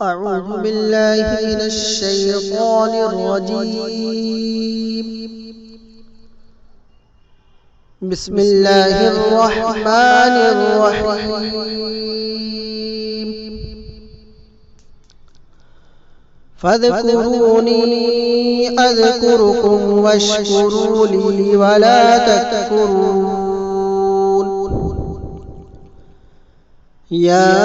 أعوذ بالله من الشيطان الرجيم. بسم الله الرحمن الرحيم. فاذكروني أذكركم واشكروا لي ولا تكفرون. يا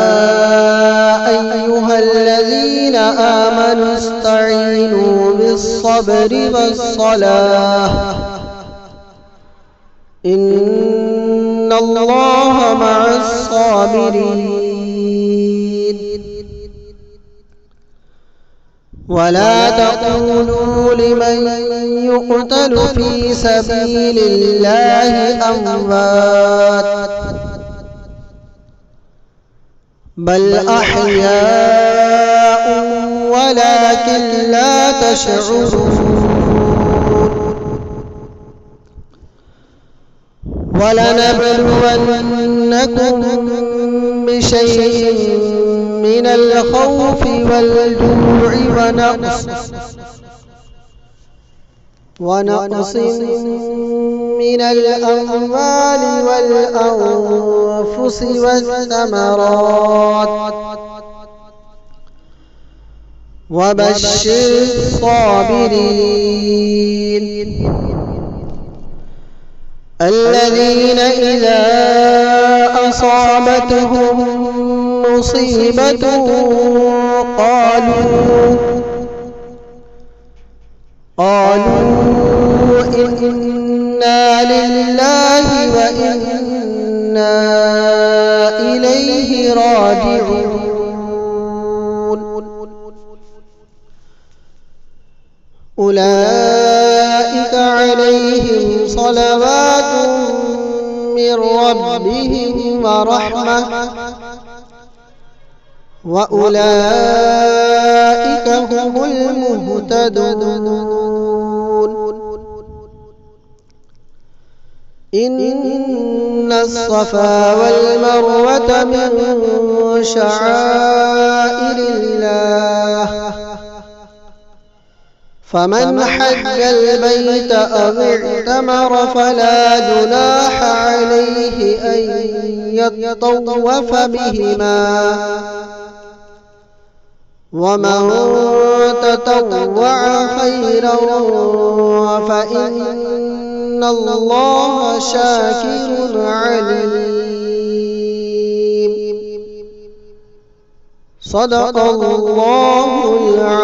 أيها الذين آمنوا استعينوا بالصبر والصلاة إن الله مع الصابرين. ولا تقولوا لمن يقتل في سبيل الله أموات بل أحياء ولكن لا تشعرون. ولنبلونكم بشيء من الخوف والجوع ونقص من الأموال والأنفس والثمرات وبشر الصابرين الذين إذا أصابتهم مصيبة قالوا إنا لله وإنا إليه راجعون. أولئك عليهم صلوات من ربهم ورحمة وأولئك هم المهتدون. إن الصفا والمروة من شعائر الله فمن حج البيت أو اعتمر فلا جناح عليه أن يطوف بهما ومن تطوع خيرا فإن الله شاكر عليم. صدق الله العظيم.